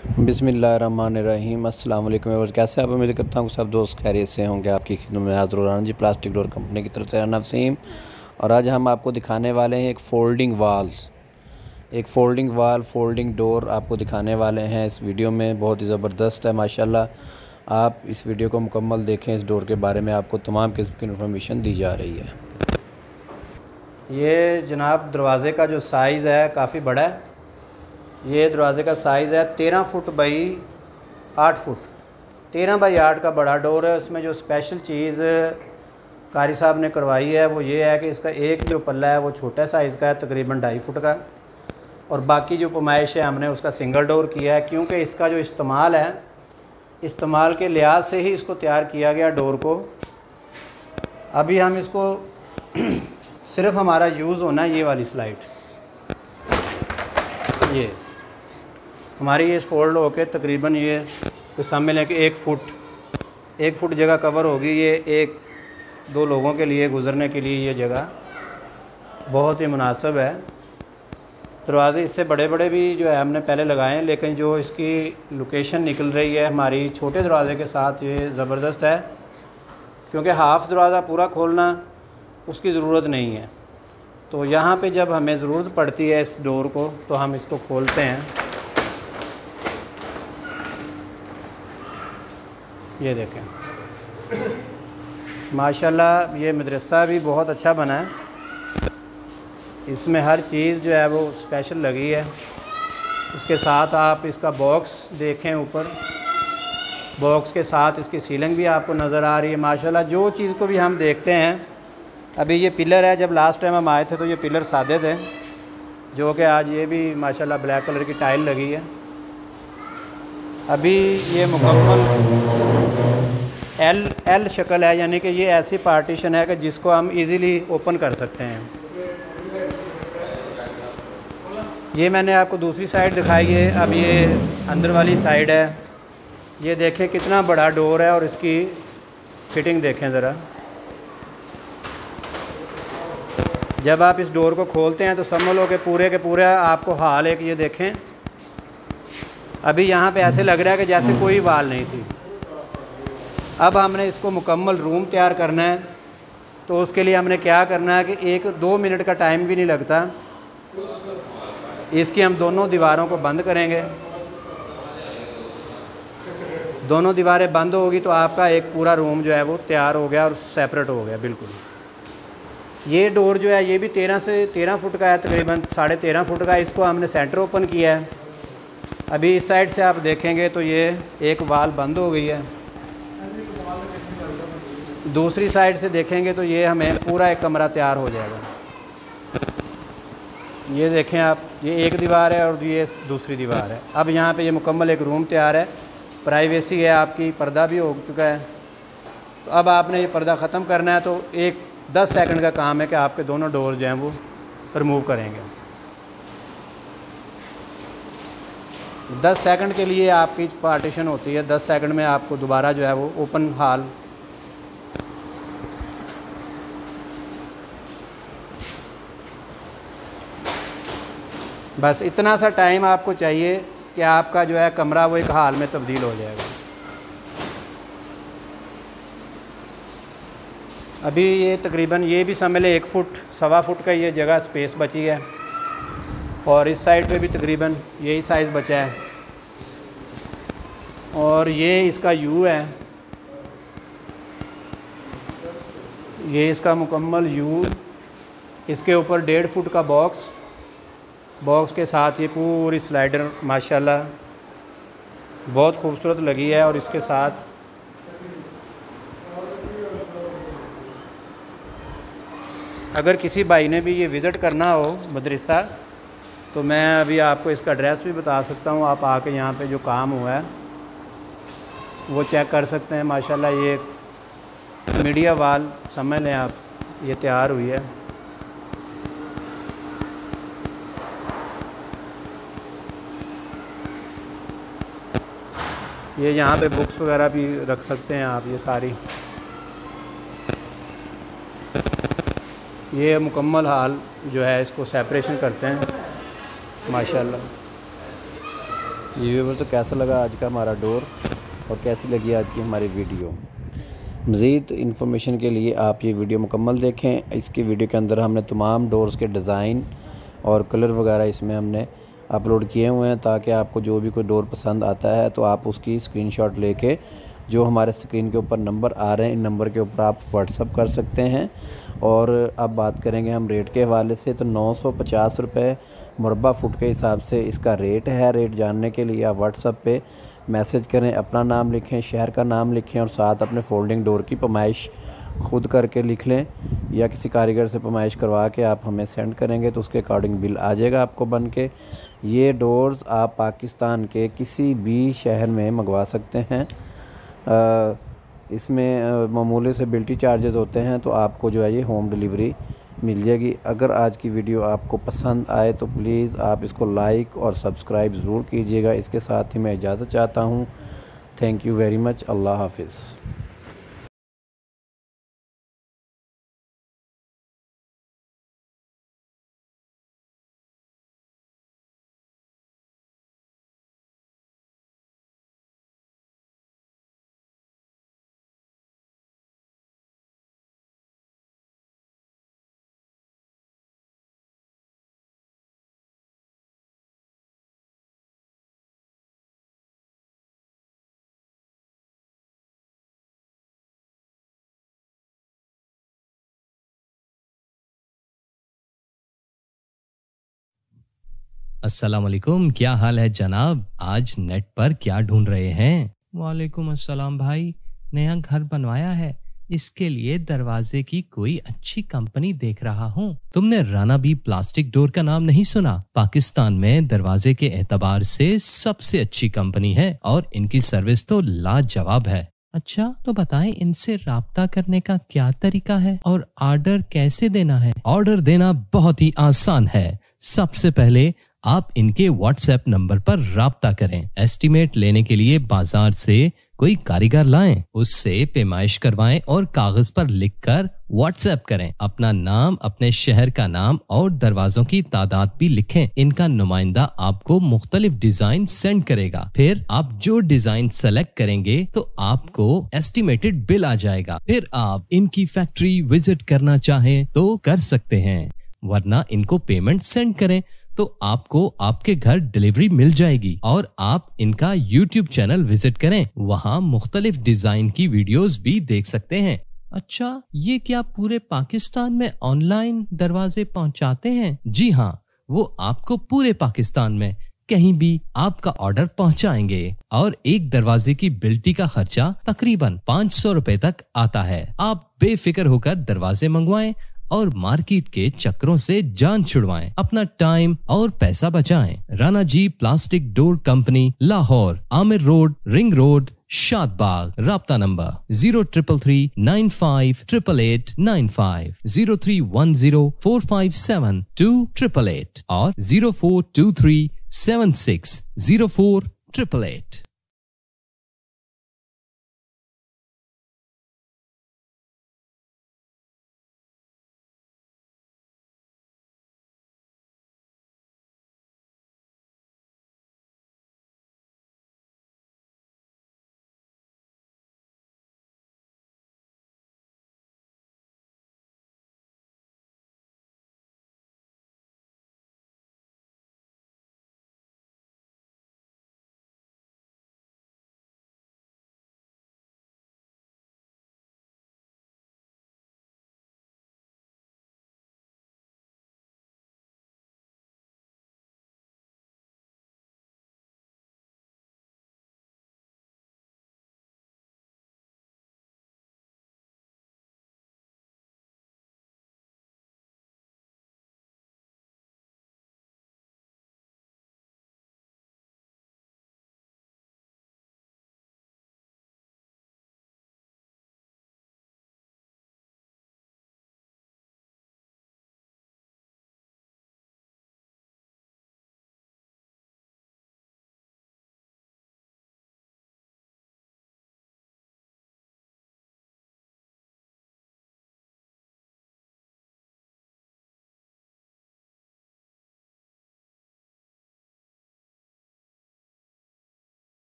बिस्मिल्लाहिर्रहमानिर्रहीम। अस्सलाम वालेकुम। और कैसे आप? उम्मीद करता हूँ सब दोस्त खैरियत से होंगे। आपकी खिदमत में हाज़िर हो रहा हूँ जी, प्लास्टिक डोर कंपनी की तरफ से नसीम। और आज हम आपको दिखाने वाले हैं एक फ़ोल्डिंग वाल फ़ोल्डिंग डोर आपको दिखाने वाले हैं इस वीडियो में। बहुत ही ज़बरदस्त है माशाल्लाह। आप इस वीडियो को मुकम्मल देखें। इस डोर के बारे में आपको तमाम किस्म की इन्फॉर्मेशन दी जा रही है। ये जनाब दरवाज़े का जो साइज़ है काफ़ी बड़ा है। ये दरवाज़े का साइज़ है 13 फुट बाई 8 फुट। 13 बाई 8 का बड़ा डोर है। उसमें जो स्पेशल चीज़ कारी साहब ने करवाई है वो ये है कि इसका एक जो पल्ला है वो छोटा साइज़ का है, तकरीबन 2.5 फुट का। और बाकी जो पैमाइश है हमने उसका सिंगल डोर किया है, क्योंकि इसका जो इस्तेमाल है, इस्तेमाल के लिहाज से ही इसको तैयार किया गया डोर को। अभी हम इसको सिर्फ हमारा यूज़ होना है ये वाली स्लाइड, ये हमारी इस फोल्ड होके तकरीबन ये तो समझ लें कि 1 फुट जगह कवर होगी। ये 1-2 लोगों के लिए गुज़रने के लिए ये जगह बहुत ही मुनासिब है। दरवाज़े इससे बड़े बड़े भी जो है हमने पहले लगाए हैं, लेकिन जो इसकी लोकेशन निकल रही है हमारी छोटे दरवाज़े के साथ ये ज़बरदस्त है, क्योंकि हाफ़ दरवाज़ा पूरा खोलना उसकी ज़रूरत नहीं है। तो यहाँ पे जब हमें ज़रूरत पड़ती है इस डोर को तो हम इसको खोलते हैं। ये देखें माशाल्लाह, ये मदरसा भी बहुत अच्छा बना है। इसमें हर चीज़ जो है वो स्पेशल लगी है। उसके साथ आप इसका बॉक्स देखें, ऊपर बॉक्स के साथ इसकी सीलिंग भी आपको नज़र आ रही है माशाल्लाह। जो चीज़ को भी हम देखते हैं, अभी ये पिलर है, जब लास्ट टाइम हम आए थे तो ये पिलर सादे थे, जो कि आज ये भी माशाल्लाह ब्लैक कलर की टाइल लगी है। अभी ये मुकम्मल एल शक्ल है, यानी कि ये ऐसी पार्टीशन है कि जिसको हम इजीली ओपन कर सकते हैं। ये मैंने आपको दूसरी साइड दिखाई है। अब ये अंदर वाली साइड है। ये देखें कितना बड़ा डोर है और इसकी फिटिंग देखें ज़रा। जब आप इस डोर को खोलते हैं तो समझ लो कि पूरे के पूरे आपको हाल एक ये देखें। अभी यहाँ पे ऐसे लग रहा है कि जैसे कोई वाल नहीं थी। अब हमने इसको मुकम्मल रूम तैयार करना है, तो उसके लिए हमने क्या करना है कि 1-2 मिनट का टाइम भी नहीं लगता। इसकी हम दोनों दीवारों को बंद करेंगे। दोनों दीवारें बंद होगी तो आपका एक पूरा रूम जो है वो तैयार हो गया और सेपरेट हो गया बिल्कुल। ये डोर जो है ये भी 13 फुट का है, तकरीबन 13.5 फुट का। इसको हमने सेंटर ओपन किया है। अभी इस साइड से आप देखेंगे तो ये एक वाल बंद हो गई है। दूसरी साइड से देखेंगे तो ये हमें पूरा एक कमरा तैयार हो जाएगा। ये देखें आप, ये एक दीवार है और ये दूसरी दीवार है। अब यहाँ पे ये मुकम्मल एक रूम तैयार है। प्राइवेसी है आपकी, पर्दा भी हो चुका है। तो अब आपने ये पर्दा ख़त्म करना है, तो 10 सेकंड का काम है कि आपके दोनों डोर जो हैं वो रिमूव करेंगे। 10 सेकंड के लिए आपकी पार्टीशन होती है। 10 सेकंड में आपको दोबारा जो है वो ओपन हाल। बस इतना सा टाइम आपको चाहिए कि आपका जो है कमरा वो एक हाल में तब्दील हो जाएगा। अभी ये तकरीबन ये भी समझ लें 1 फुट 1.25 फुट का ये जगह स्पेस बची है, और इस साइड पे भी तकरीबन यही साइज़ बचा है। और ये इसका यू है, ये इसका मुकम्मल यू। इसके ऊपर 1.5 फुट का बॉक्स के साथ ये पूरी स्लाइडर माशाल्लाह बहुत खूबसूरत लगी है। और इसके साथ अगर किसी भाई ने भी ये विज़िट करना हो मदरसा, तो मैं अभी आपको इसका एड्रेस भी बता सकता हूँ। आप आके यहाँ पे जो काम हुआ है वो चेक कर सकते हैं माशाल्लाह। ये मीडिया वाल समझ लें आप, ये तैयार हुई है। ये यहाँ पे बुक्स वगैरह भी रख सकते हैं आप। ये सारी ये मुकम्मल हाल जो है इसको सेपरेशन करते हैं माशाल्लाह। ये व्यूअर्स तो कैसा लगा आज का हमारा डोर और कैसी लगी आज की हमारी वीडियो। मज़ीद इन्फॉर्मेशन के लिए आप ये वीडियो मुकम्मल देखें। इसकी वीडियो के अंदर हमने तमाम डोर्स के डिज़ाइन और कलर वगैरह इसमें हमने अपलोड किए हुए हैं, ताकि आपको जो भी कोई डोर पसंद आता है तो आप उसकी स्क्रीनशॉट लेके जो हमारे स्क्रीन के ऊपर नंबर आ रहे हैं, इन नंबर के ऊपर आप व्हाट्सअप कर सकते हैं। और अब बात करेंगे हम रेट के हवाले से, तो 950 रुपये मुरबा फुट के हिसाब से इसका रेट है। रेट जानने के लिए आप व्हाट्सअप पे मैसेज करें, अपना नाम लिखें, शहर का नाम लिखें और साथ अपने फोल्डिंग डोर की पैमाइश खुद करके लिख लें या किसी कारीगर से पैमाइश करवा के आप हमें सेंड करेंगे तो उसके अकॉर्डिंग बिल आ जाएगा आपको बन के। ये डोर्स आप पाकिस्तान के किसी भी शहर में मंगवा सकते हैं। इसमें मामूली से बिल्टी चार्जेस होते हैं, तो आपको जो है ये होम डिलीवरी मिल जाएगी। अगर आज की वीडियो आपको पसंद आए तो प्लीज़ आप इसको लाइक और सब्सक्राइब ज़रूर कीजिएगा। इसके साथ ही मैं इजाज़त चाहता हूँ। Thank you very much. अल्लाह हाफिज़। अस्सलाम वालेकुम, क्या हाल है जनाब? आज नेट पर क्या ढूंढ रहे हैं? वालेकुम अस्सलाम भाई, नया घर बनवाया है, इसके लिए दरवाजे की कोई अच्छी कंपनी देख रहा हूँ। तुमने राना बी प्लास्टिक डोर का नाम नहीं सुना? पाकिस्तान में दरवाजे के एतबार से सबसे अच्छी कंपनी है और इनकी सर्विस तो लाजवाब है। अच्छा, तो बताएं इनसे राब्ता करने का क्या तरीका है और ऑर्डर कैसे देना है? ऑर्डर देना बहुत ही आसान है। सबसे पहले आप इनके व्हाट्सएप नंबर पर राब्ता करें। एस्टीमेट लेने के लिए बाजार से कोई कारीगर लाएं, उससे पैमाइश करवाएं और कागज पर लिखकर व्हाट्सएप करें। अपना नाम, अपने शहर का नाम और दरवाजों की तादाद भी लिखें। इनका नुमाइंदा आपको मुख्तलिफ डिजाइन सेंड करेगा। फिर आप जो डिजाइन सेलेक्ट करेंगे तो आपको एस्टिमेटेड बिल आ जाएगा। फिर आप इनकी फैक्ट्री विजिट करना चाहें तो कर सकते हैं, वरना इनको पेमेंट सेंड करें तो आपको आपके घर डिलीवरी मिल जाएगी। और आप इनका YouTube चैनल विजिट करें, वहाँ मुख्तलिफ डिजाइन की वीडियोस भी देख सकते हैं। अच्छा, ये क्या पूरे पाकिस्तान में ऑनलाइन दरवाजे पहुँचाते हैं? जी हाँ, वो आपको पूरे पाकिस्तान में कहीं भी आपका ऑर्डर पहुंचाएंगे और एक दरवाजे की बिल्टी का खर्चा तकरीबन 500 रुपए तक आता है। आप बेफिक्र होकर दरवाजे मंगवाएं और मार्केट के चक्रों से जान छुड़वाएं, अपना टाइम और पैसा बचाएं। Rana ji plastic door company, Lahore, Aamir road, ring road, Shadbagh. राब्ता नंबर 0333958895, 0310457288 और 0423760488।